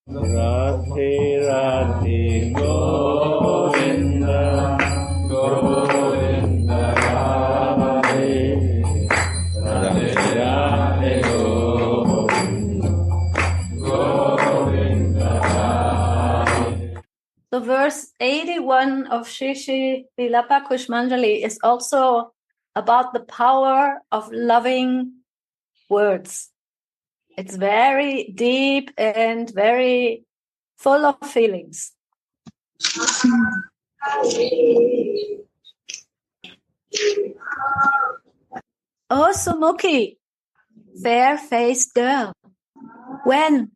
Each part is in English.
Radhe Radhe Govinda Govinda Radhe Radhe Radhe Govinda Govinda Radhe. The verse 81 of Shri Vilapa Kusumanjali is also about the power of loving words. It's very deep and very full of feelings. Oh, Sumukhi, fair-faced girl, when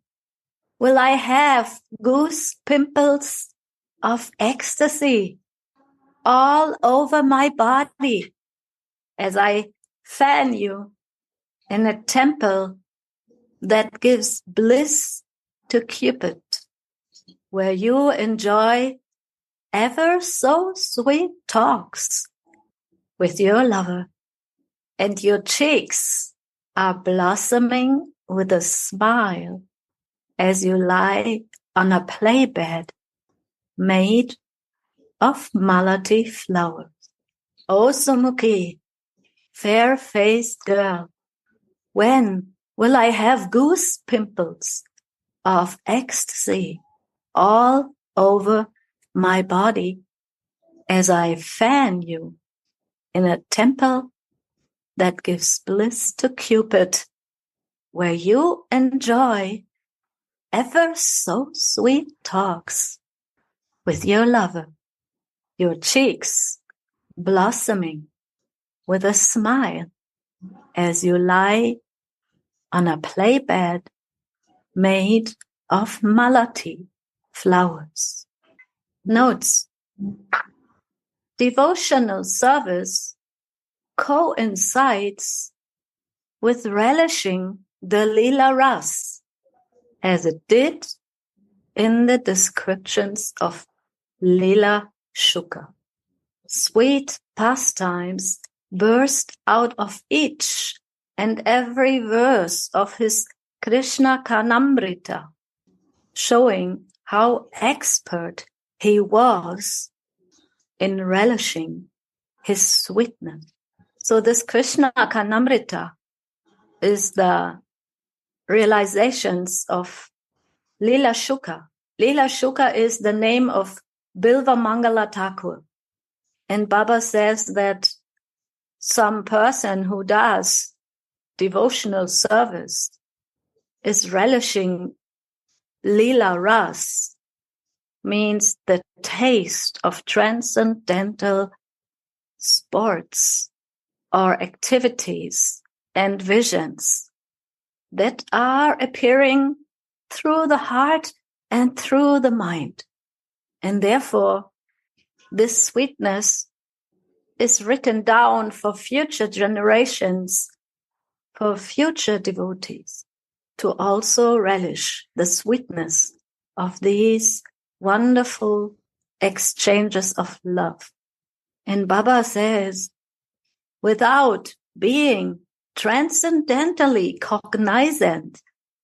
will I have goose pimples of ecstasy all over my body as I fan you in a temple that gives bliss to Cupid, where you enjoy ever so sweet talks with your lover, and your cheeks are blossoming with a smile as you lie on a play bed made of malati flowers. O Sumukhi, fair-faced girl, when will I have goose pimples of ecstasy all over my body as I fan you in a temple that gives bliss to Cupid, where you enjoy ever so sweet talks with your lover, your cheeks blossoming with a smile as you lie on a play bed made of malati flowers. Notes: devotional service coincides with relishing the Lila Rasa, as it did in the descriptions of Lila Shuka. Sweet pastimes burst out of each and every verse of his Krishna Karnamrita, showing how expert he was in relishing his sweetness. So this Krishna Karnamrita is the realizations of Lila Shuka. Lila Shuka is the name of Bilva Mangala Thakur. And Baba says that some person who does devotional service is relishing Lila Rasa, means the taste of transcendental sports or activities and visions that are appearing through the heart and through the mind. And therefore, this sweetness is written down for future generations, for future devotees, to also relish the sweetness of these wonderful exchanges of love. And Baba says, without being transcendentally cognizant,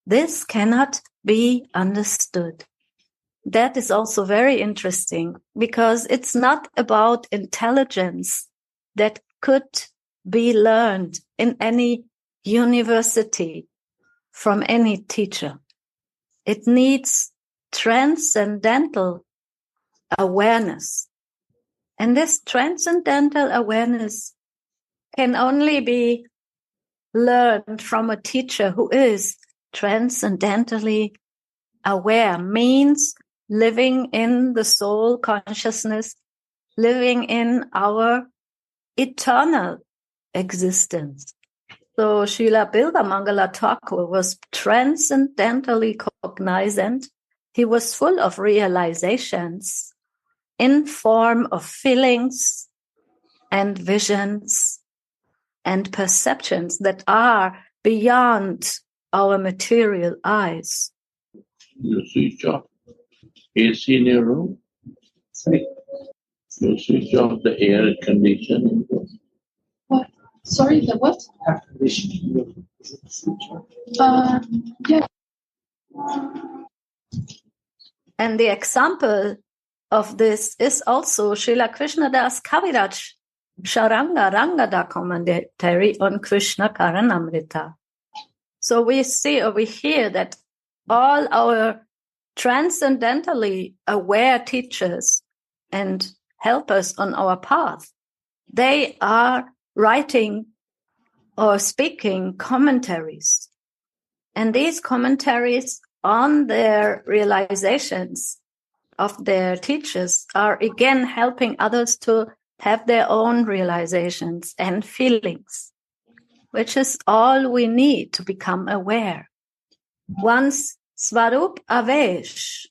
this cannot be understood. That is also very interesting, because it's not about intelligence that could be learned in any university from any teacher. It needs transcendental awareness. And this transcendental awareness can only be learned from a teacher who is transcendentally aware, means living in the soul consciousness, living in our eternal existence. So Srila Bilva Mangala Thakur was transcendentally cognizant. He was full of realizations in form of feelings and visions and perceptions that are beyond our material eyes. You switch off AC in your room. You switch off the air conditioning. What? Sorry, the what? Air conditioning. Yeah. And the example of this is also Srila Krishnadas Kaviraj Sharanga Rangada commentary on Krishna Karanamrita. So we see or we hear that all our transcendentally aware teachers and helpers on our path, they are writing or speaking commentaries. And these commentaries on their realizations of their teachers are again helping others to have their own realizations and feelings, which is all we need to become aware. Once Svarup Avesh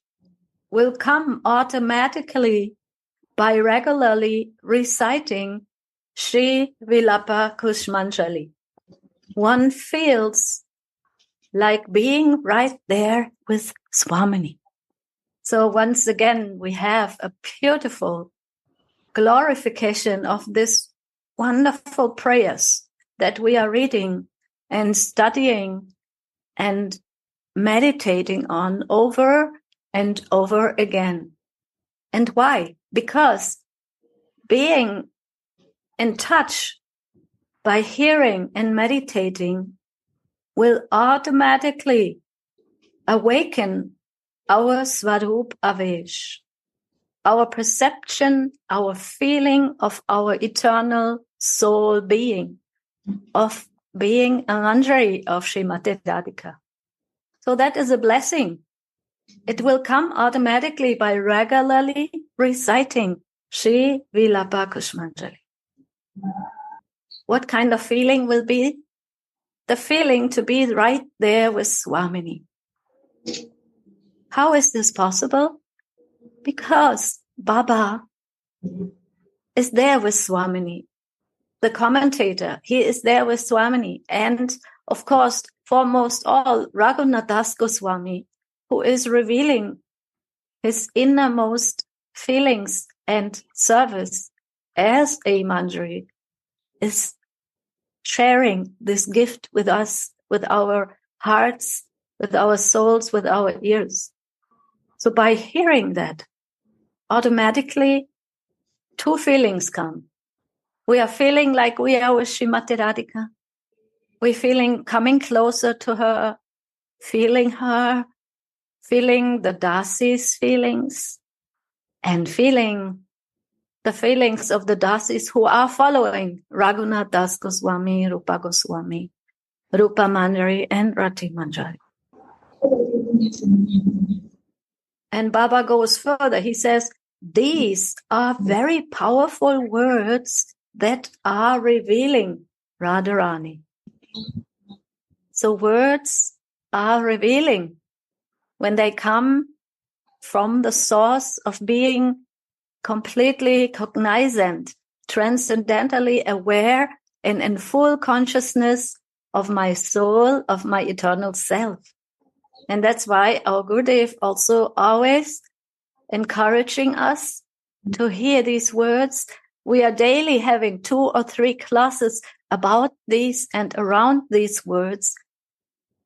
will come automatically by regularly reciting Sri Vilapa Kusumanjali. One feels like being right there with Swamini. So once again, we have a beautiful glorification of this wonderful prayers that we are reading and studying and meditating on over and over again. And why? Because being in touch by hearing and meditating will automatically awaken our Svarup Avesh, our perception, our feeling of our eternal soul being, of being a Manjari of Srimati Radhika. So that is a blessing. It will come automatically by regularly reciting Sri Vilapa Kusumanjali. What kind of feeling will be? The feeling to be right there with Swamini. How is this possible? Because Baba is there with Swamini. The commentator, he is there with Swamini. And of course, foremost all, Raghunath Goswami, who is revealing his innermost feelings and service as a Manjari, is sharing this gift with us, with our hearts, with our souls, with our ears. So by hearing that, automatically two feelings come. We are feeling like we are with Srimati Radhika. We're feeling coming closer to her, feeling the Dasi's feelings, and feeling the feelings of the Dasis who are following Raghunath Das Goswami, Rupa Goswami, Rupa Manjari, and Rati Manjari. And Baba goes further. He says, these are very powerful words that are revealing Radharani. So words are revealing when they come from the source of being completely cognizant, transcendentally aware, and in full consciousness of my soul, of my eternal self. And that's why our Gurudev also always encouraging us to hear these words. We are daily having 2 or 3 classes about these and around these words,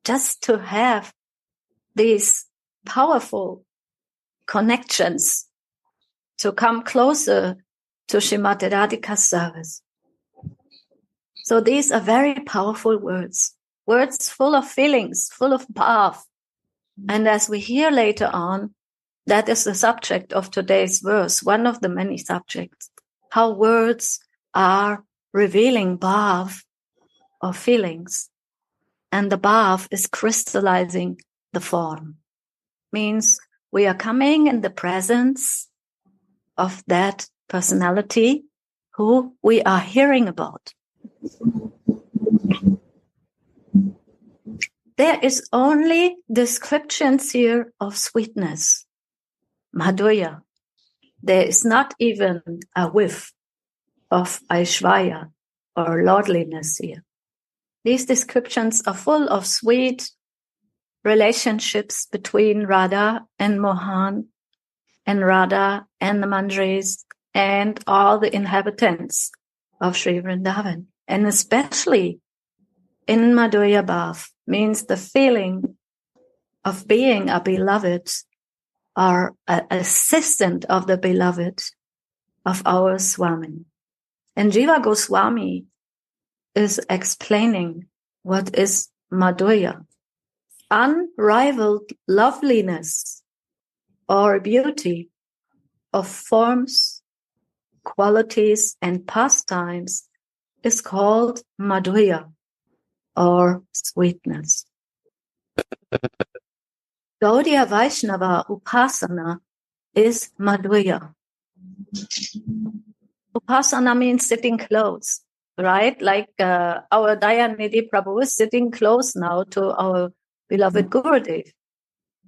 just to have these powerful connections to come closer to Srimati Radhika's service. So these are very powerful words full of feelings, full of bhav. And as we hear later on, that is the subject of today's verse, one of the many subjects, how words are revealing bhav or feelings. And the bhav is crystallizing the form. Means we are coming in the presence of that personality who we are hearing about. There is only descriptions here of sweetness, madhurya. There is not even a whiff of aishvarya or lordliness here. These descriptions are full of sweet relationships between Radha and Mohan, and Radha and the Manjaris, and all the inhabitants of Sri Vrindavan. And especially in Madhurya Bhav, means the feeling of being a beloved are an assistant of the beloved of our Swami. And Jiva Goswami is explaining what is Madhurya, unrivaled loveliness or beauty of forms, qualities, and pastimes is called Madhurya or sweetness. Gaudiya Vaishnava Upasana is Madhurya. Upasana means sitting close, right? Like our Dayanidhi Prabhu is sitting close now to our beloved Gurudev.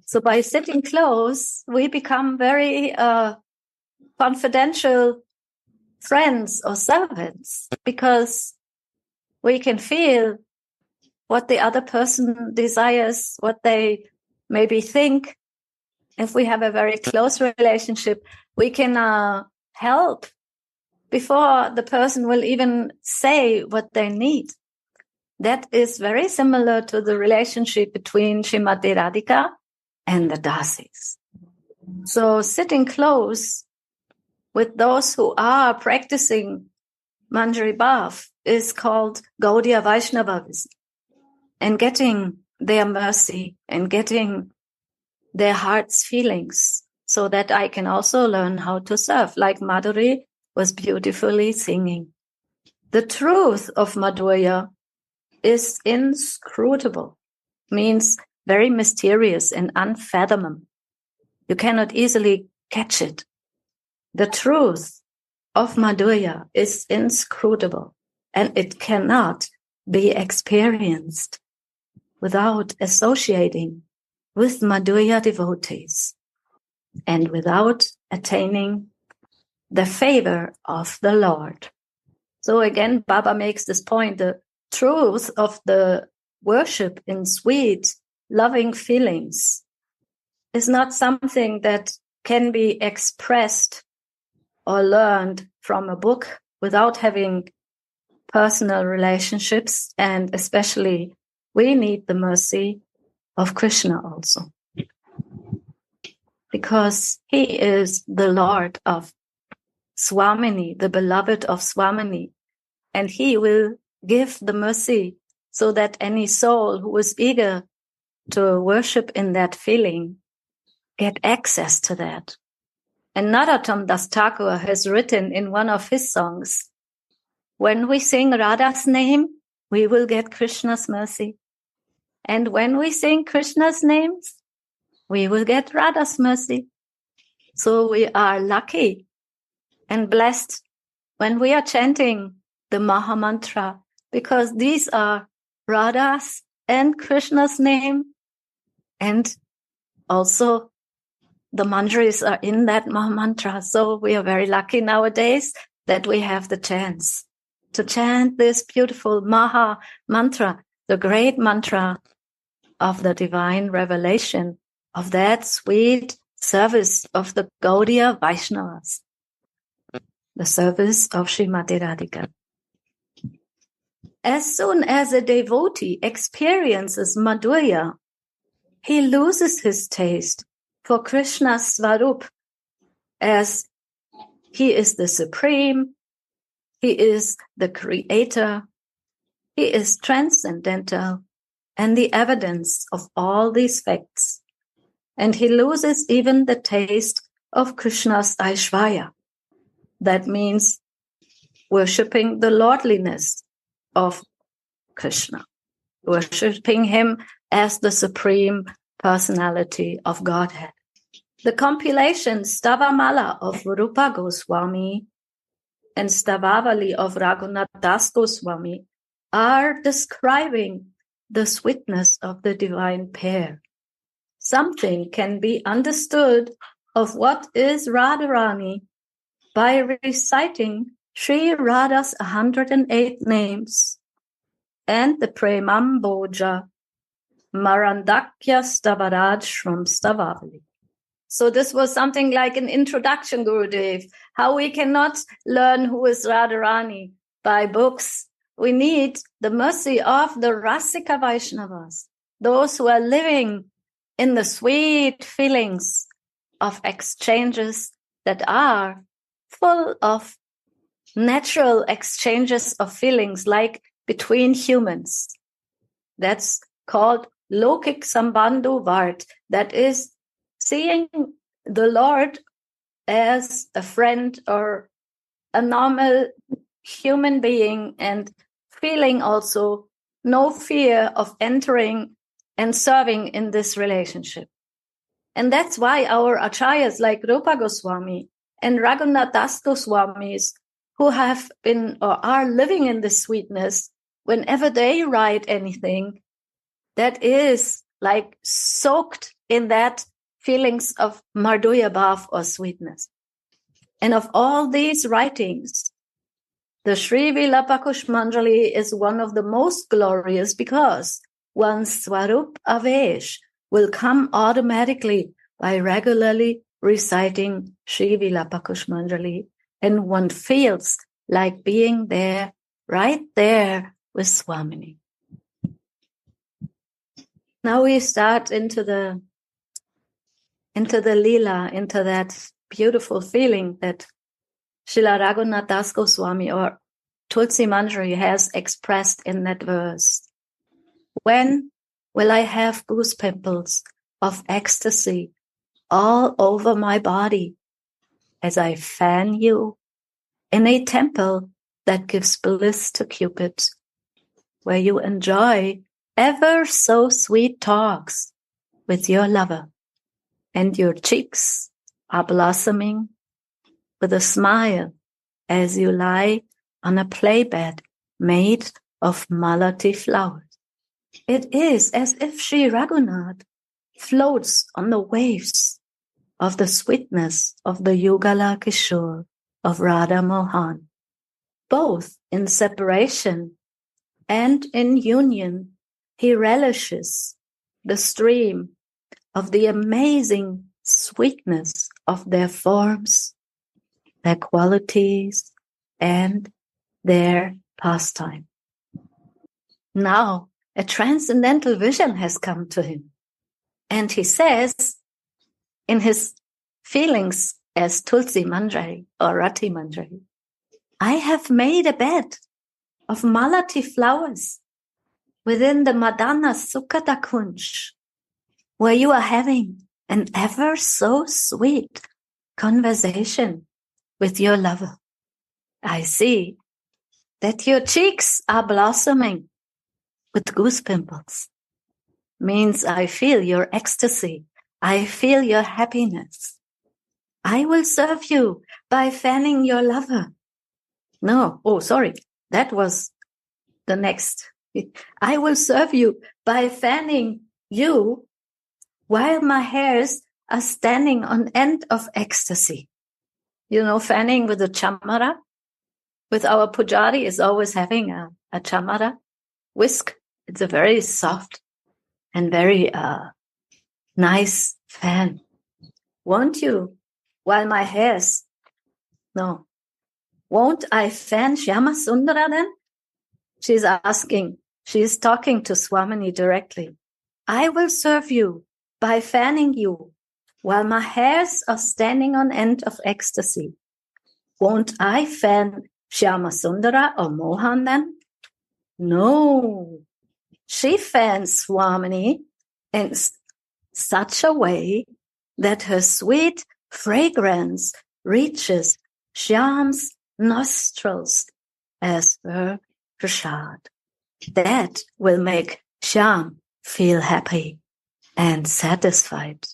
So by sitting close, we become very confidential friends or servants, because we can feel what the other person desires, what they maybe think. If we have a very close relationship, we can help before the person will even say what they need. That is very similar to the relationship between Srimati Radhika and the Dasis. So sitting close with those who are practicing Manjari Bhav is called Gaudiya Vaishnavavism, and getting their mercy and getting their heart's feelings, so that I can also learn how to serve, like Madhuri was beautifully singing. The truth of Madhurya is inscrutable, means very mysterious and unfathomable. You cannot easily catch it. The truth of Madhurya is inscrutable, and it cannot be experienced without associating with Madhurya devotees and without attaining the favor of the Lord. So again, Baba makes this point, the truth of the worship in sweet, loving feelings is not something that can be expressed or learned from a book without having personal relationships, and especially we need the mercy of Krishna also, because he is the Lord of Swamini, the beloved of Swamini, and he will give the mercy so that any soul who is eager to worship in that feeling get access to that. And Narottam Das Thakur has written in one of his songs, when we sing Radha's name, we will get Krishna's mercy. And when we sing Krishna's names, we will get Radha's mercy. So we are lucky and blessed when we are chanting the Maha Mantra, because these are Radha's and Krishna's name, and also the mantras are in that Maha Mantra. So we are very lucky nowadays that we have the chance to chant this beautiful Maha Mantra, the great mantra of the divine revelation, of that sweet service of the Gaudiya Vaishnavas, the service of Srimati Radhika. As soon as a devotee experiences Madhurya, he loses his taste for Krishna's Svarup, as he is the supreme, he is the creator, he is transcendental, and the evidence of all these facts. And he loses even the taste of Krishna's Aishvarya. That means worshipping the lordliness of Krishna, worshipping him as the supreme personality of Godhead. The compilation Stavamala of Rupa Goswami and Stavavali of Raghunath Das Goswami are describing the sweetness of the divine pair. Something can be understood of what is Radharani by reciting Sri Radha's 108 names and the Premamboja Marandakya Stavaraj from Stavavali. So this was something like an introduction, Gurudev, how we cannot learn who is Radharani by books. We need the mercy of the Rasika Vaishnavas, those who are living in the sweet feelings of exchanges that are full of natural exchanges of feelings, like between humans. That's called Lokik Sambandhu Vart. That is seeing the Lord as a friend or a normal human being, and feeling also no fear of entering and serving in this relationship. And that's why our acharyas like Rupa Goswami and Raghunath Das Goswamis, who have been or are living in this sweetness, whenever they write anything, that is like soaked in that feelings of Madhurya Bhav or sweetness. And of all these writings, the Sri Vilapa Kusumanjali is one of the most glorious, because one's Swarup Avesh will come automatically by regularly reciting Sri Vilapa Kusumanjali, and one feels like being there, right there with Swamini. Now we start into the Lila, into that beautiful feeling that Srila Raghunath Das Goswami or Tulsi Manjari has expressed in that verse. When will I have goose pimples of ecstasy all over my body as I fan you in a temple that gives bliss to Cupid, where you enjoy ever so sweet talks with your lover, and your cheeks are blossoming with a smile as you lie on a play bed made of malati flowers. It is as if Sri Raghunath floats on the waves of the sweetness of the Yugala Kishore of Radha Mohan, both in separation and in union. He relishes the stream of the amazing sweetness of their forms, their qualities, and their pastime. Now, a transcendental vision has come to him, and he says, in his feelings as Tulsi Manjari or Rati Manjari, I have made a bed of malati flowers within the Madana Sukkata Kunj, where you are having an ever so sweet conversation with your lover. I see that your cheeks are blossoming with goose pimples. Means I feel your ecstasy. I feel your happiness. I will serve you by fanning your lover. No, sorry. That was the next. I will serve you by fanning you while my hairs are standing on end of ecstasy. You know, fanning with a chamara. With our pujari is always having a chamara whisk. It's a very soft and very nice fan. Won't you? While my hairs, no. Won't I fan Shyama Sundara then? She's asking. She's talking to Swamini directly. I will serve you by fanning you while my hairs are standing on end of ecstasy. Won't I fan Shyama Sundara or Mohan then? No. She fans Swamini in such a way that her sweet fragrance reaches Shyam's nostrils as her prasad. That will make Shyam feel happy and satisfied.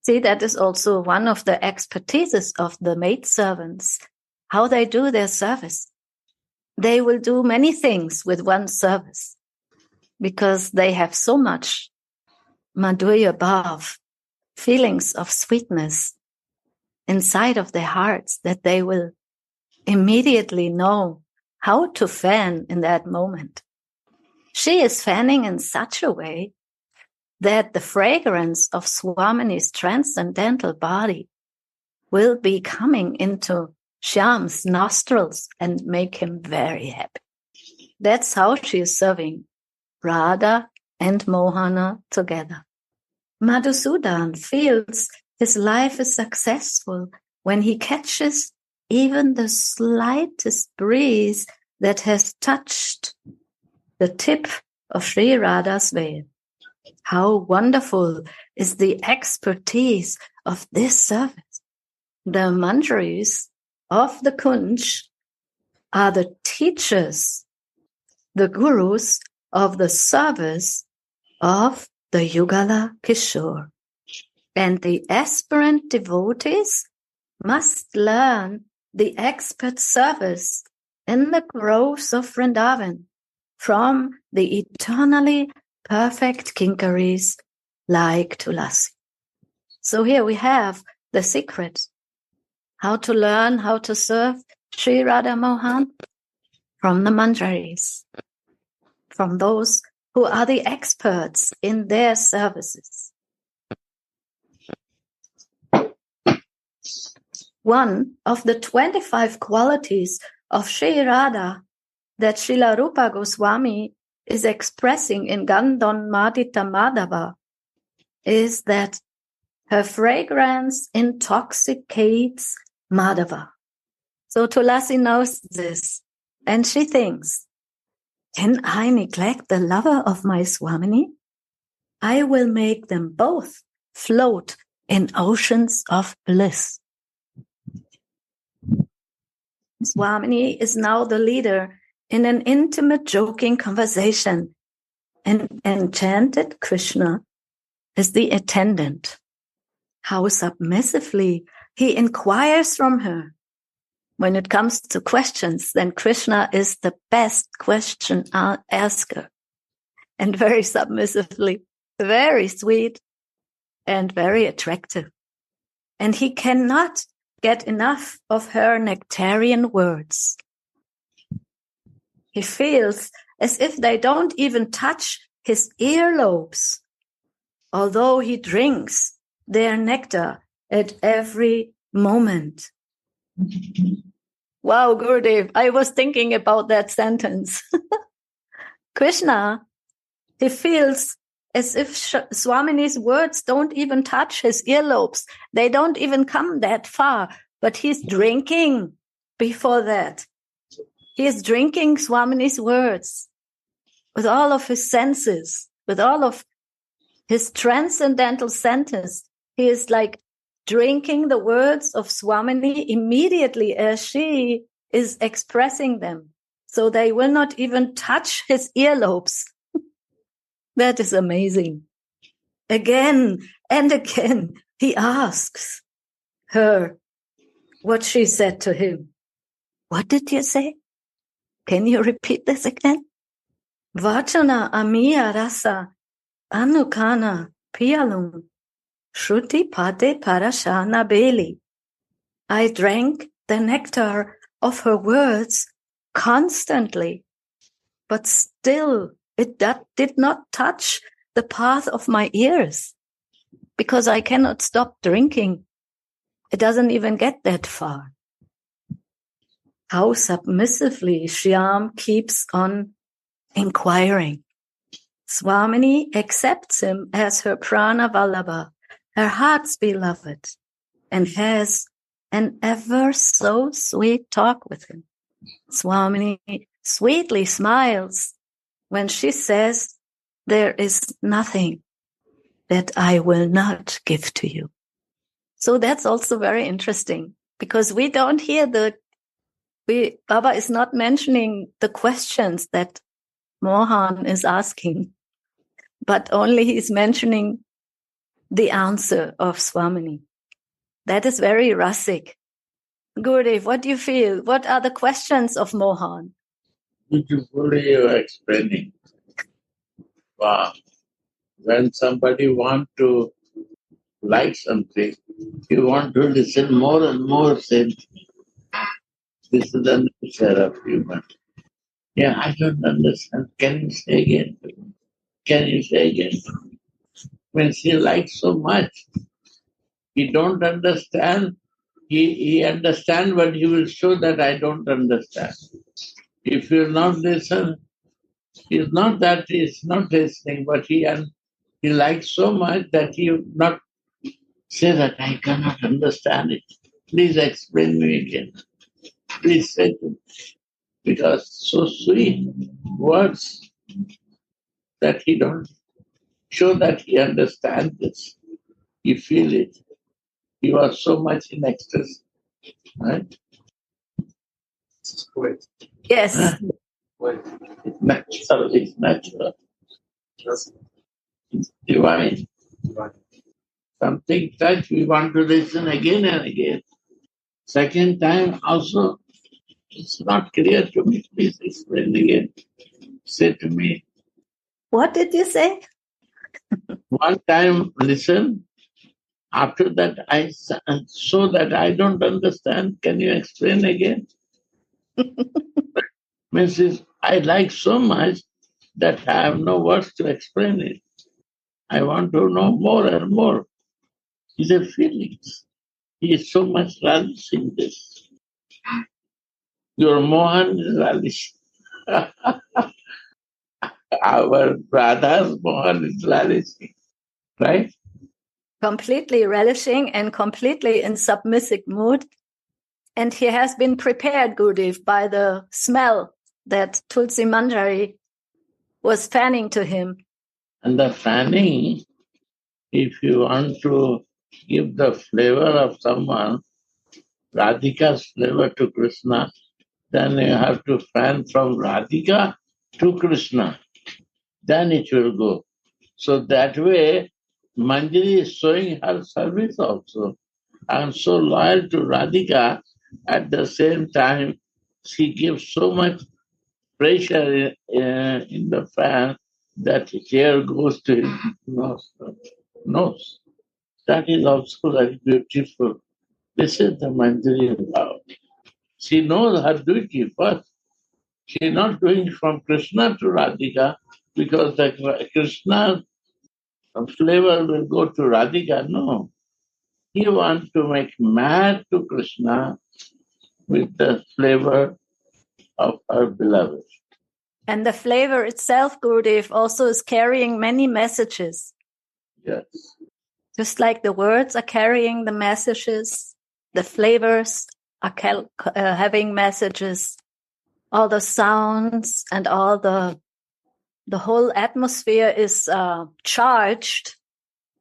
See, that is also one of the expertises of the maidservants, how they do their service. They will do many things with one service because they have so much Madhurya Bhav, feelings of sweetness inside of their hearts that they will immediately know how to fan in that moment. She is fanning in such a way that the fragrance of Swamini's transcendental body will be coming into Shyam's nostrils and make him very happy. That's how she is serving Radha and Mohana together. Madhusudan feels his life is successful when he catches even the slightest breeze that has touched the tip of Sri Radha's veil. How wonderful is the expertise of this service. The manjaris of the Kunj are the teachers, the gurus of the service of the Yugala Kishore. And the aspirant devotees must learn the expert service in the groves of Vrindavan from the eternally perfect kinkaris like Tulasi. So here we have the secret. How to learn how to serve Sri Radha Mohan from the manjaris, from those who are the experts in their services. One of the 25 qualities of Sri Radha that Srila Rupa Goswami is expressing in Gandon Madita Madhava is that her fragrance intoxicates Madhava. So Tulasi knows this, and she thinks, can I neglect the lover of my Swamini? I will make them both float in oceans of bliss. Swamini is now the leader in an intimate joking conversation, and enchanted Krishna is the attendant. How submissively he inquires from her. When it comes to questions, then Krishna is the best question asker, and very submissively, very sweet and very attractive. And he cannot get enough of her nectarian words. He feels as if they don't even touch his earlobes, although he drinks their nectar at every moment. Wow, Gurudev, I was thinking about that sentence. Krishna, he feels as if Swamini's words don't even touch his earlobes. They don't even come that far, but he's drinking before that. He is drinking Swamini's words with all of his senses, with all of his transcendental senses. He is like drinking the words of Swamini immediately as she is expressing them. So they will not even touch his earlobes. That is amazing. Again and again, he asks her what she said to him. What did you say? Can you repeat this again? Vachana amiya rasa anukana piyalum shruti pade parashana beli. I drank the nectar of her words constantly, but still it did not touch the path of my ears, because I cannot stop drinking. It doesn't even get that far. How submissively Shyam keeps on inquiring. Swamini accepts him as her prana vallabha, her heart's beloved, and has an ever so sweet talk with him. Swamini sweetly smiles when she says, there is nothing that I will not give to you. So that's also very interesting, because we don't hear Baba is not mentioning the questions that Mohan is asking, but only he's mentioning the answer of Swamini. That is very rasic. Gurudev, what do you feel? What are the questions of Mohan? Beautifully you are explaining. Wow. When somebody wants to like something, you want to listen more and more, say, this is the nature of human. Yeah, I don't understand. Can you say again? Can you say again? When she likes so much, he don't understand. He understand, but he will show that I don't understand. If you not listen, it's not that he's not listening, but he He liked so much that he would not say that I cannot understand it. Please explain me again. Please say to me. Because so sweet words that he don't show that he understands this. He feel it. He was so much in ecstasy. Right? It's great. Yes. Huh? It's natural. It's natural. It's divine. Something touch, we want to listen again and again. Second time also, it's not clear to me. Please explain again. Say to me. What did you say? One time listen. After that, I so that I don't understand. Can you explain again? Means I like so much that I have no words to explain it. I want to know more and more. It's a feelings. He is so much relishing this. Your Mohan is relishing. Our Radha's Mohan is relishing. Right? Completely relishing and completely in submissive mood. And he has been prepared, Gurudev, by the smell that Kusumanjali was fanning to him. And the fanning, if you want to give the flavor of someone, Radhika's flavor to Krishna, then you have to fan from Radhika to Krishna. Then it will go. So that way, Manjari is showing her service also. I am so loyal to Radhika. At the same time, she gives so much pressure in the fan that air goes to his nose. That is also very beautiful. This is the Manjari love. She knows her duty first. She is not doing from Krishna to Radhika because the Krishna flavor will go to Radhika. No. He wants to make mad to Krishna with the flavor of her beloved. And the flavor itself, Gurudev, also is carrying many messages. Yes. Just like the words are carrying the messages, the flavors are having messages. All the sounds and all the whole atmosphere is charged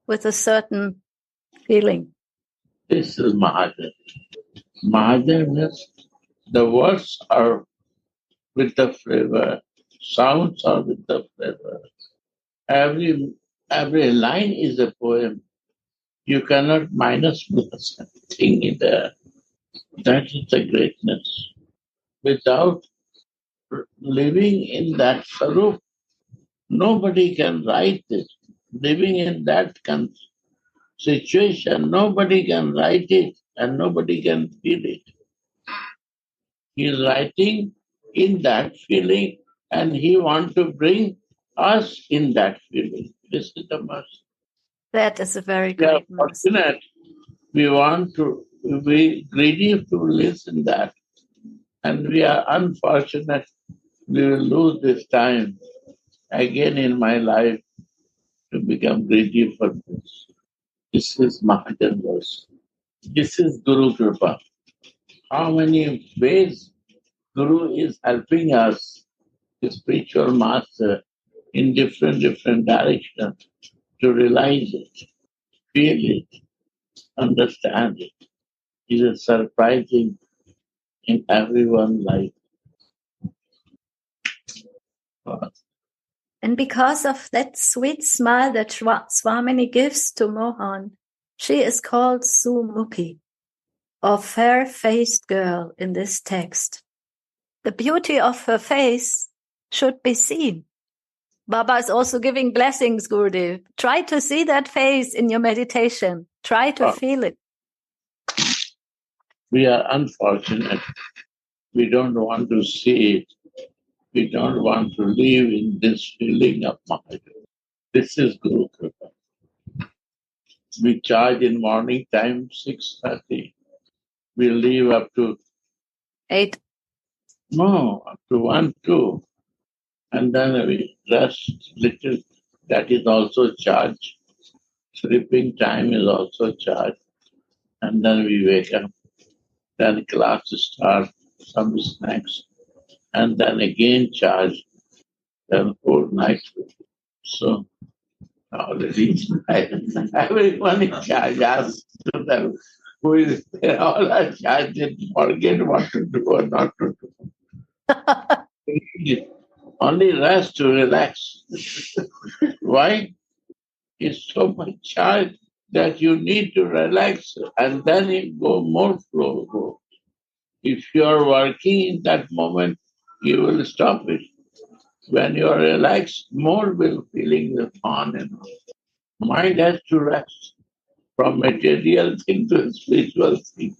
with a certain feeling. This is Mahadev. Mahadev means the words are with the flavor, sounds are with the flavor. Every line is a poem. You cannot minus plus anything in there. That is the greatness. Without living in that sarup, nobody can write it. Living in that situation, nobody can write it and nobody can feel it. He is writing in that feeling and he wants to bring us in that feeling. This is the must. That is a very We are great must. fortunate. We want to be greedy to listen that. And we are unfortunate. We will lose this time again in my life to become greedy for this. This is Mahajan verse. This is Guru Kripa. How many ways Guru is helping us, the spiritual master, in different directions to realize it, feel it, understand it. It is surprising in everyone's life. And because of that sweet smile that Swamini gives to Mohan, she is called Sumukhi, or fair-faced girl in this text. The beauty of her face should be seen. Baba is also giving blessings, Gurudev. Try to see that face in your meditation. Try to feel it. We are unfortunate. We don't want to see it. We don't want to live in this feeling of Mahadev. This is Guru Kripa. We charge in morning time 6:30. We leave up to 8. No, up to 1, 2. And then we rest little, that is also charged. Sleeping time is also charged. And then we wake up. Then class starts, some snacks, and then again charge. Then whole night. So already everyone is charged. Ask to them who is there. All are charged. They forget what to do or not to do. Only rest to relax. Why? It's so much charge that you need to relax and then it go more flow. Go. If you are working in that moment, you will stop it. When you are relaxed, more will feeling the on and on. Mind has to rest from material thing to spiritual thing.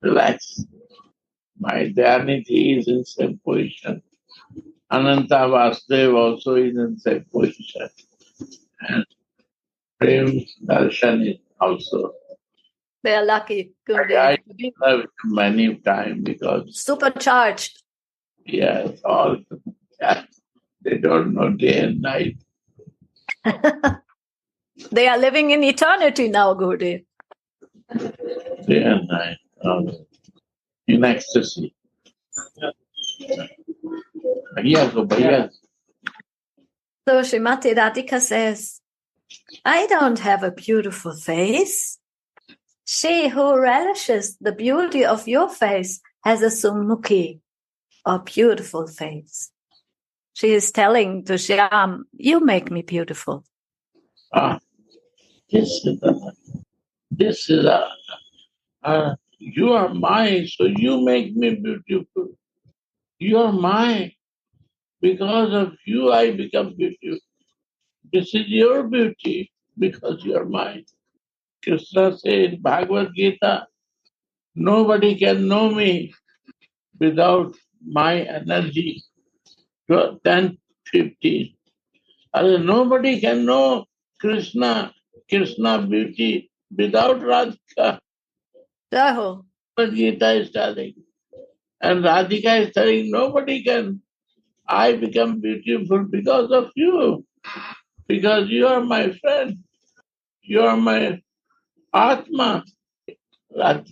Relax. My Dhanity is in same position. Ananta Vasudev also is in same position. And Prem Darshan is also. They are lucky. I love it many times because Supercharged. yes, all they don't know day and night. They are living in eternity now, Gurudev. Day and night. In ecstasy. Yes. So Srimati Radhika says, I don't have a beautiful face. She who relishes the beauty of your face has a sumukhi, a beautiful face. She is telling to Shyam, you make me beautiful. This is you are mine, so you make me beautiful. You are mine. Because of you, I become beautiful. This is your beauty because you are mine. Krishna says in Bhagavad Gita, nobody can know me without my energy. 10, 15. Nobody can know Krishna beauty without Radhika. Rahul. Bhagavad Gita is telling. And Radhika is telling nobody can. I become beautiful because of you. Because you are my friend. You are my Atma.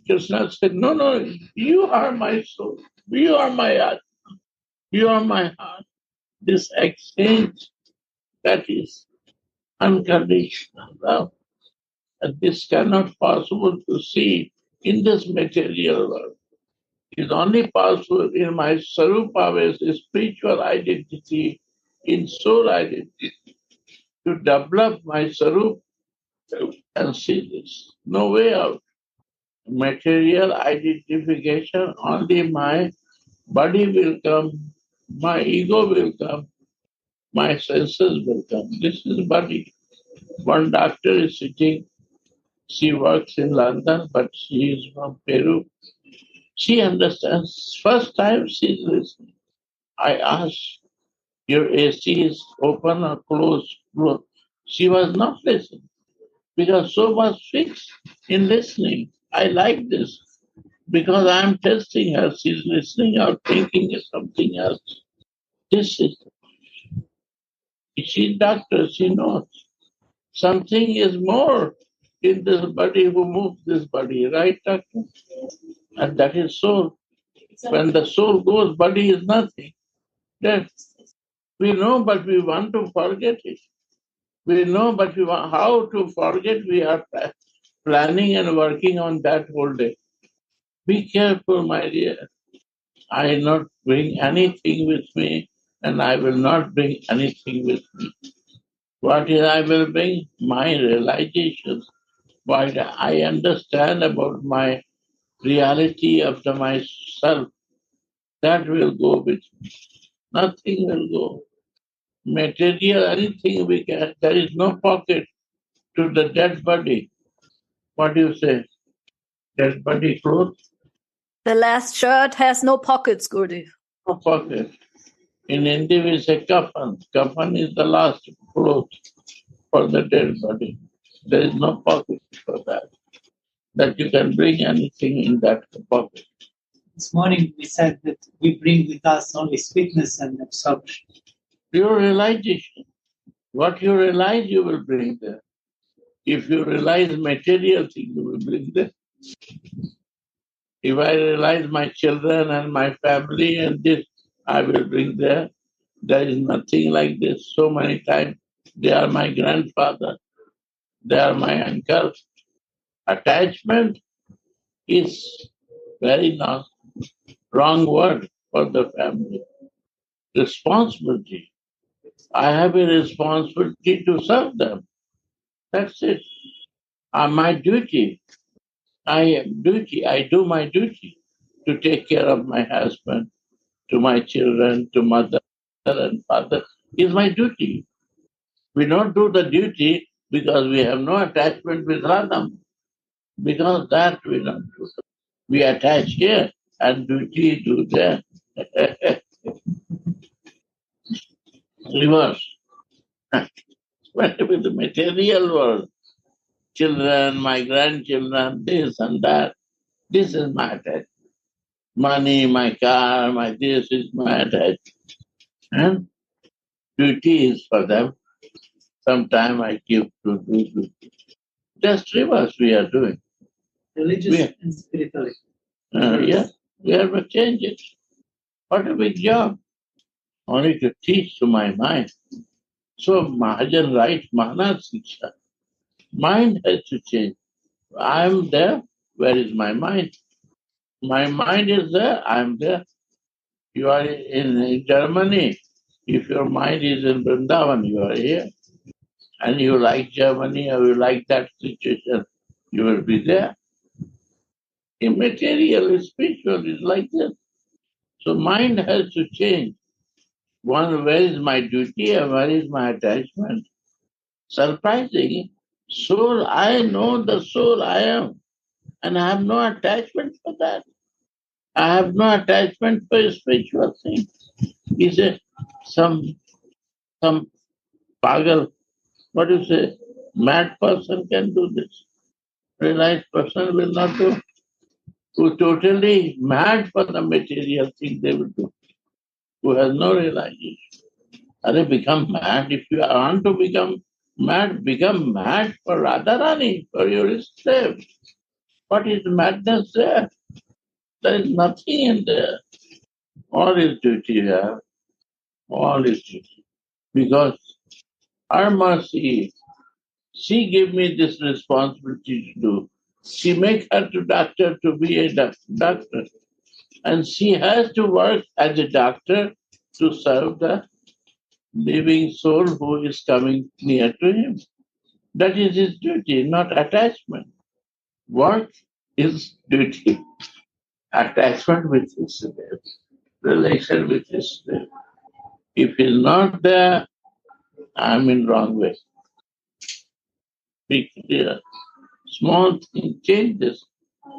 Krishna said, no, you are my soul. You are my Atma. You are my heart. This exchange, that is unconditional love. And this cannot possible to see in this material world. It is only possible in my Sarupa, spiritual identity, in soul identity, to develop my Sarup and see this. No way out. Material identification, only my body will come, my ego will come, my senses will come. This is body. One doctor is sitting, she works in London, but she is from Peru. She understands. First time she is listening. I asked, your AC is open or closed? She was not listening because so much fixed in listening. I like this because I am testing her. She's listening or thinking of something else. This is, she's doctor, she knows. Something is more in this body who moves this body, right, doctor? And that is soul. When the soul goes, body is nothing. Death. We know, but we want to forget it. We know, but we want how to forget. We are planning and working on that whole day. Be careful, my dear. I not bring anything with me, and I will not bring anything with me. What is I will bring? My realizations. What I understand about my reality of the myself, that will go with me. Nothing will go. Material, anything we can. There is no pocket to the dead body. What do you say? Dead body clothes? The last shirt has no pockets, Gurudev. No pocket. In India we say kafan. Kafan is the last cloth for the dead body. There is no pocket for that you can bring anything in that pocket. This morning we said that we bring with us only sweetness and absorption. Pure realization. What you realize, you will bring there. If you realize material thing, you will bring there. If I realize my children and my family and this, I will bring there. There is nothing like this. So many times, they are my grandfather, they are my uncle. Attachment is very wrong word for the family. Responsibility. I have a responsibility to serve them. That's it. My duty. I do my duty to take care of my husband, to my children, to mother and father. Is my duty. We don't do the duty because we have no attachment with Radham. Because that we don't do. We attach here and duty do there. Reverse. But with the material world, children, my grandchildren, this and that, this is my attachment. Money, my car, my this is my attachment. And duty is for them. Sometime I give to do duty. Just reverse we are doing. Religious and spirituality. Yeah, we have to change it. What a big job. Only to teach to my mind. So Mahajan writes Mahana Siksha. Mind has to change. I am there. Where is my mind? My mind is there. I am there. You are in Germany. If your mind is in Vrindavan, you are here. And you like Germany or you like that situation, you will be there. Immaterial, spiritual is like this. So mind has to change. One, where is my duty and where is my attachment? Surprising. Soul, I know the soul I am. And I have no attachment for that. I have no attachment for spiritual things. He said, some pagal, what do you say, mad person can do this. Realized person will not do. Who totally mad for the material thing they will do. Who has no realization. Are become mad? If you want to become mad for Radharani, for your slave. What is madness there? There is nothing in there. All is duty there. All is duty. Because our mercy, she gave me this responsibility to do. She make her to doctor to be a doctor. And she has to work as a doctor to serve the living soul who is coming near to him. That is his duty, not attachment. Work is duty. Attachment with his slave. Relation with his slave. If he's not there, I'm in wrong way. Be clear. Small thing changes.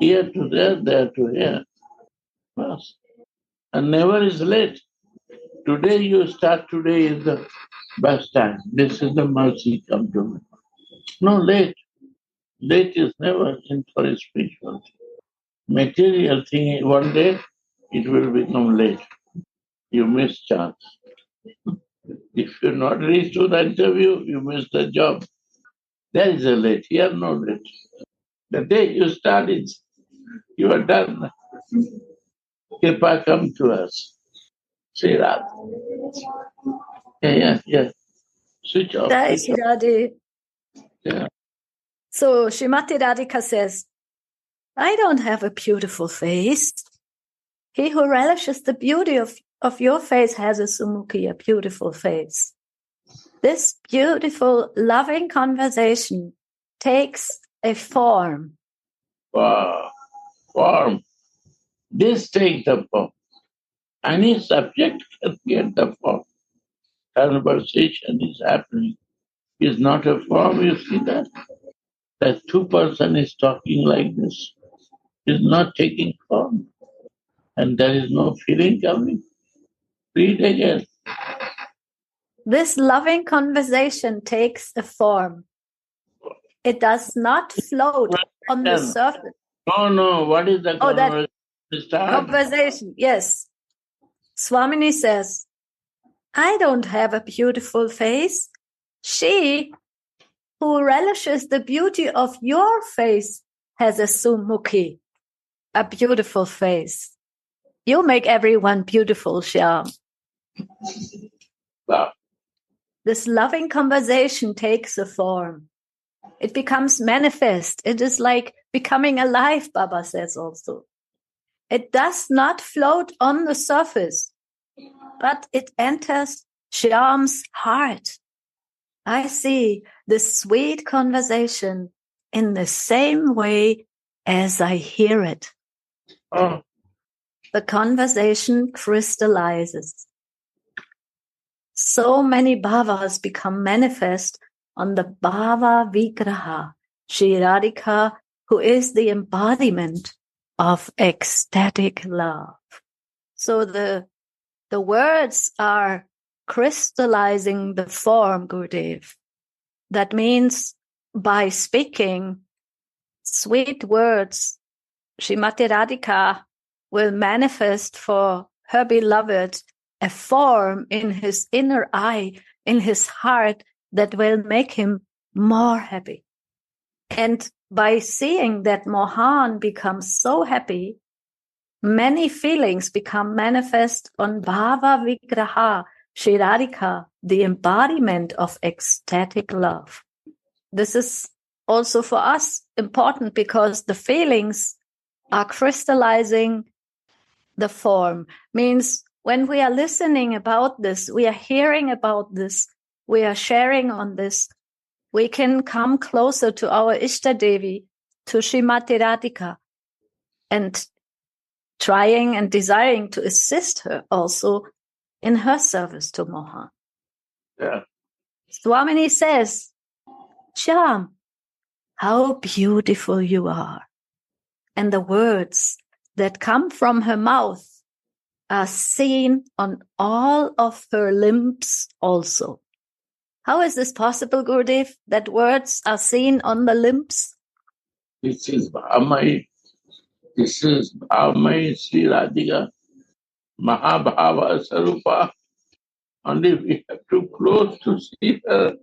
Here to there to here. Fast. And never is late. Today you start, today is the best time. This is the mercy come to me. No late. Late is never in for a spiritual. Material thing, one day it will become late. You miss chance. If you not reach to the interview, you miss the job. There is a late. Here no late. The day you start it, you are done. Kripa come to us. Say Radha. Yeah. Switch off. Jai Switch Shri off. Radhe. Yeah. So Srimati Radhika says, I don't have a beautiful face. He who relishes the beauty of your face has a Sumukhi, a beautiful face. This beautiful, loving conversation takes a form. Wow. Form. This takes the form. Any subject can get the form. Conversation is happening. Is not a form, you see that? That two person is talking like this is not taking form. And there is no feeling coming. Read again. This loving conversation takes a form. It does not float on the surface. No. What is the conversation? Conversation, yes. Swamini says, I don't have a beautiful face. She who relishes the beauty of your face has a sumukhi, a beautiful face. You make everyone beautiful, Shyam. Wow. This loving conversation takes a form. It becomes manifest. It is like becoming alive, Baba says also. It does not float on the surface, but it enters Shyam's heart. I see this sweet conversation in the same way as I hear it. Oh, The conversation crystallizes. So many bhavas become manifest on the bhava vigraha, Shri Radhika, who is the embodiment of ecstatic love. So the words are crystallizing the form, Gurudev. That means by speaking sweet words, Srimati Radhika will manifest for her beloved a form in his inner eye, in his heart, that will make him more happy. And by seeing that Mohan becomes so happy, many feelings become manifest on Bhava Vigraha, Shri Radhika, the embodiment of ecstatic love. This is also for us important because the feelings are crystallizing the form. Means when we are listening about this, we are hearing about this, we are sharing on this, we can come closer to our Ishta Devi, to Srimati Radhika, and trying and desiring to assist her also in her service to Mohan. yeah. Swamini says, Shyam, how beautiful you are. And the words that come from her mouth are seen on all of her limbs also. How is this possible, Gurudev, that words are seen on the limbs? This is Bhamai Sri Radhika, Mahabhava Sarupa. Only we have to close to see her.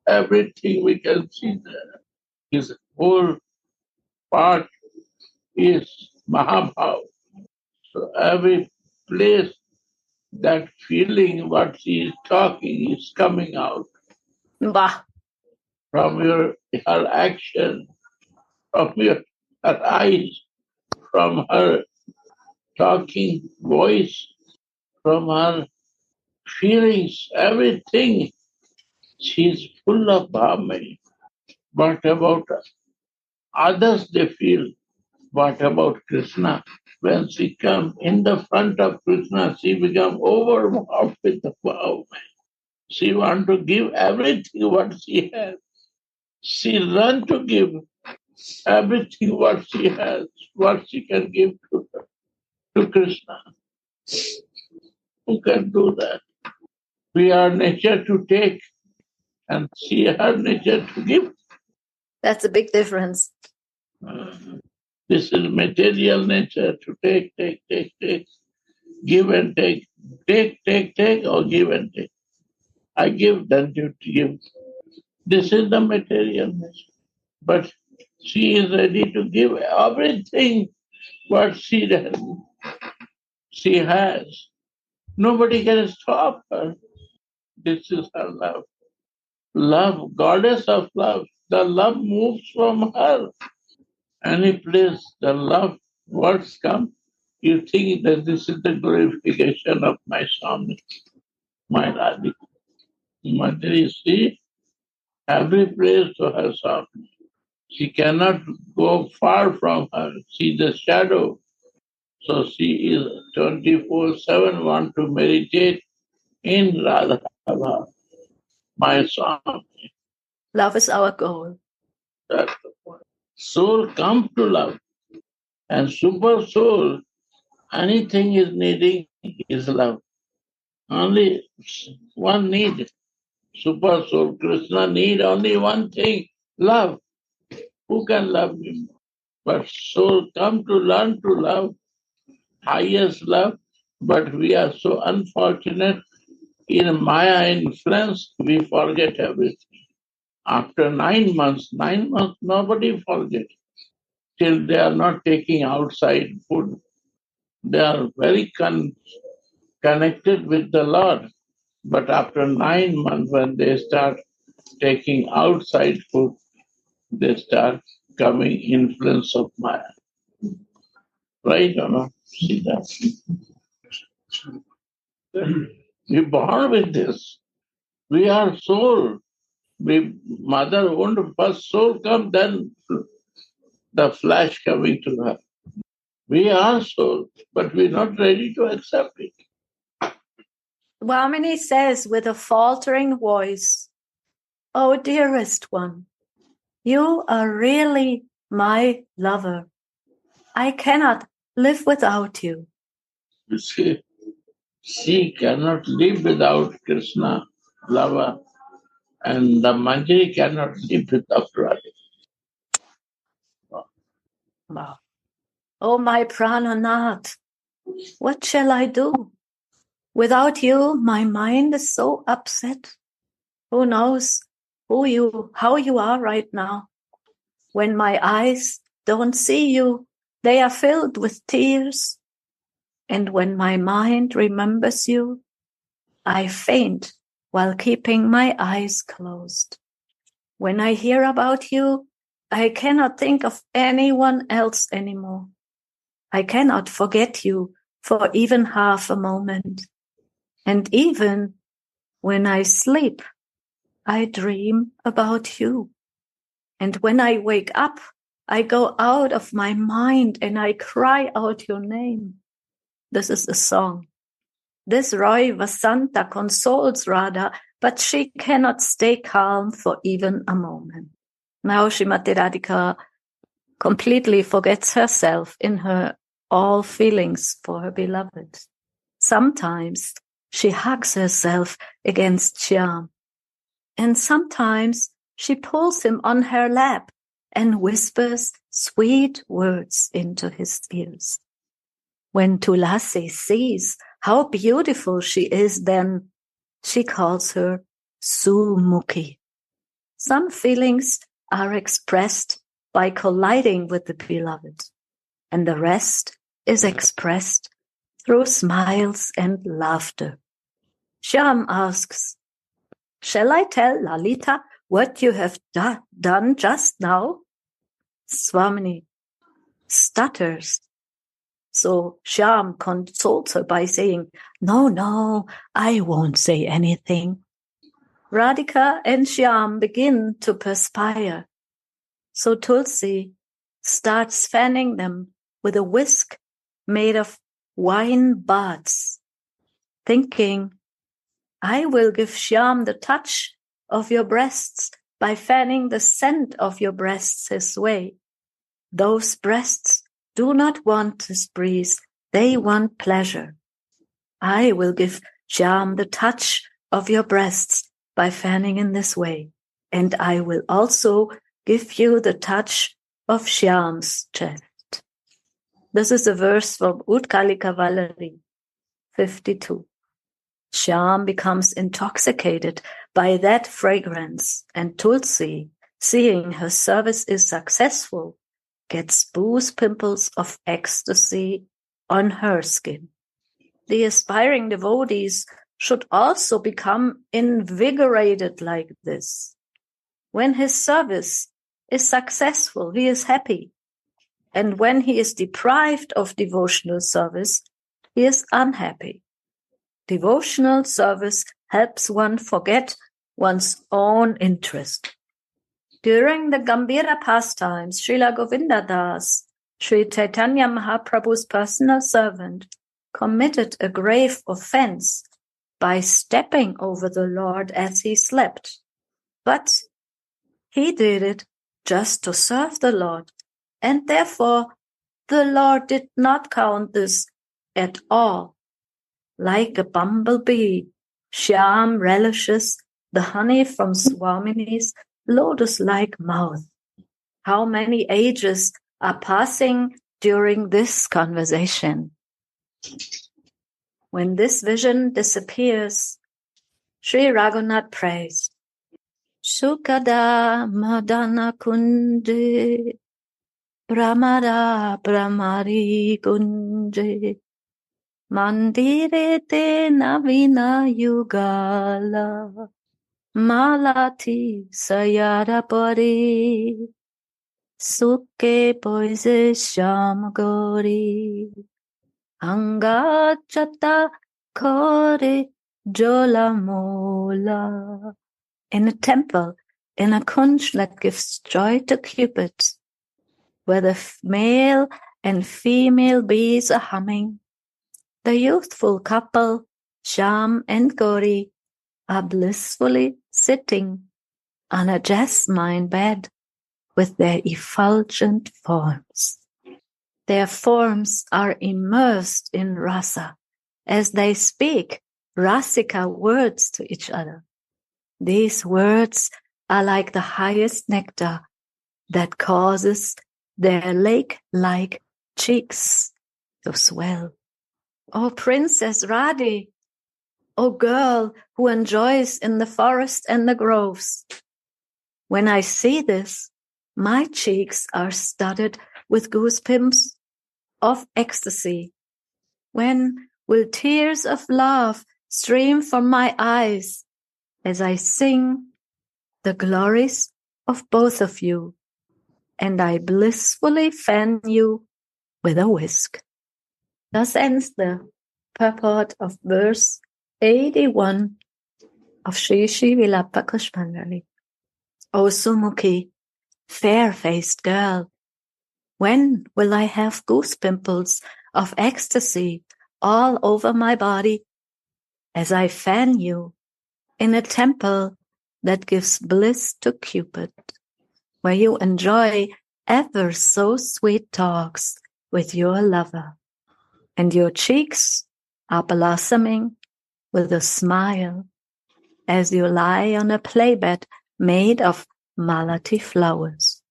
Everything we can see there. His whole part is Mahabhava. So every place, that feeling what she is talking is coming out Bah. from her action, from her eyes, from her talking voice, from her feelings, everything. She's full of bhame. What about others they feel? What about Krishna? When she comes in the front of Krishna, she becomes overwhelmed with the bhame. She wants to give everything what she has. She runs to give everything what she has, what she can give to Krishna. Who can do that? We are nature to take, and she has nature to give. That's a big difference. This is material nature to take, give and take, or give and take. I give, then you give. This is the material nature. But she is ready to give everything what she has. She has. Nobody can stop her. This is her love. Love, goddess of love. The love moves from her. Any place the love words come, you think that this is the glorification of my Swami, my Radhika. Mother, you see, every place to her Swami. She cannot go far from her. She is the shadow. So she is 24/7 want to meditate in Radha, my Swami. Love is our goal. That's the point. Soul comes to love. And super soul, anything is needing is love. Only one need. Super soul, Krishna need only one thing, love. Who can love him? But soul come to learn to love, highest love, but we are so unfortunate. In Maya influence, we forget everything. After 9 months, nobody forgets. Till they are not taking outside food. They are very connected with the Lord. But after 9 months, when they start taking outside food, they start coming influence of Maya. Right or not? See that? We're born with this. We are soul. Mother won't first soul come, then the flesh coming to her. We are soul, but we're not ready to accept it. Swamini says with a faltering voice, "Oh, dearest one, you are really my lover. I cannot live without you." You see, she cannot live without Krishna, lover, and the Manjari cannot live without Radha. Wow. Oh, my Prananath, what shall I do? Without you, my mind is so upset. Who knows how you are right now? When my eyes don't see you, they are filled with tears. And when my mind remembers you, I faint while keeping my eyes closed. When I hear about you, I cannot think of anyone else anymore. I cannot forget you for even half a moment. And even when I sleep, I dream about you. And when I wake up, I go out of my mind and I cry out your name. This is a song. This Roy Vasanta consoles Radha, but she cannot stay calm for even a moment. Now Srimati Radhika completely forgets herself in her all feelings for her beloved. Sometimes she hugs herself against Shyam, and sometimes she pulls him on her lap and whispers sweet words into his ears. When Tulasi sees how beautiful she is, then she calls her Sumukhi. Some feelings are expressed by colliding with the beloved, and the rest is expressed through smiles and laughter. Shyam asks, "Shall I tell Lalita what you have done just now?" Swamini stutters. So Shyam consoles her by saying, No, I won't say anything." Radhika and Shyam begin to perspire. So Tulsi starts fanning them with a whisk made of wine baths, thinking, "I will give Shyam the touch of your breasts by fanning the scent of your breasts his way. Those breasts do not want this breeze, they want pleasure. I will give Shyam the touch of your breasts by fanning in this way, and I will also give you the touch of Shyam's chest." This is a verse from Utkalika Valari 52. Shyam becomes intoxicated by that fragrance, and Tulsi, seeing her service is successful, gets booze pimples of ecstasy on her skin. The aspiring devotees should also become invigorated like this. When his service is successful, he is happy. And when he is deprived of devotional service, he is unhappy. Devotional service helps one forget one's own interest. During the Gambhira pastimes, Srila Govinda Das, Sri Chaitanya Mahaprabhu's personal servant, committed a grave offense by stepping over the Lord as he slept. But he did it just to serve the Lord, and therefore the Lord did not count this at all. Like a bumblebee, Shyam relishes the honey from Swamini's lotus-like mouth. How many ages are passing during this conversation? When this vision disappears, Sri Raghunath prays. Sukada Madana Kunde Brahmada Brahmari Kunde Mandire te Navina Yugala Malati Sayada Pari Suke Poise Shamagori Angachata Kore Jolamola. In a temple, in a kunj that gives joy to cupids, where the male and female bees are humming, the youthful couple, Sham and Gauri, are blissfully sitting on a jasmine bed with their effulgent forms. Their forms are immersed in rasa as they speak rasika words to each other. These words are like the highest nectar that causes their lake-like cheeks to swell. O Princess Radhi, O girl who enjoys in the forest and the groves, when I see this, my cheeks are studded with goosebumps of ecstasy. When will tears of love stream from my eyes as I sing the glories of both of you, and I blissfully fan you with a whisk. Thus ends the purport of verse 81 of Sri Sri Vilapa Kusumanjali. O Sumukhi, fair-faced girl, when will I have goose pimples of ecstasy all over my body as I fan you in a temple that gives bliss to Cupid, where you enjoy ever so sweet talks with your lover, and your cheeks are blossoming with a smile as you lie on a playbed made of malati flowers.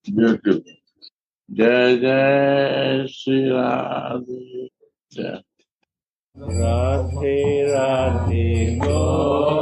Beautiful. Jai Jai Shri Radhe. Jai. Radhe Radhe Gaur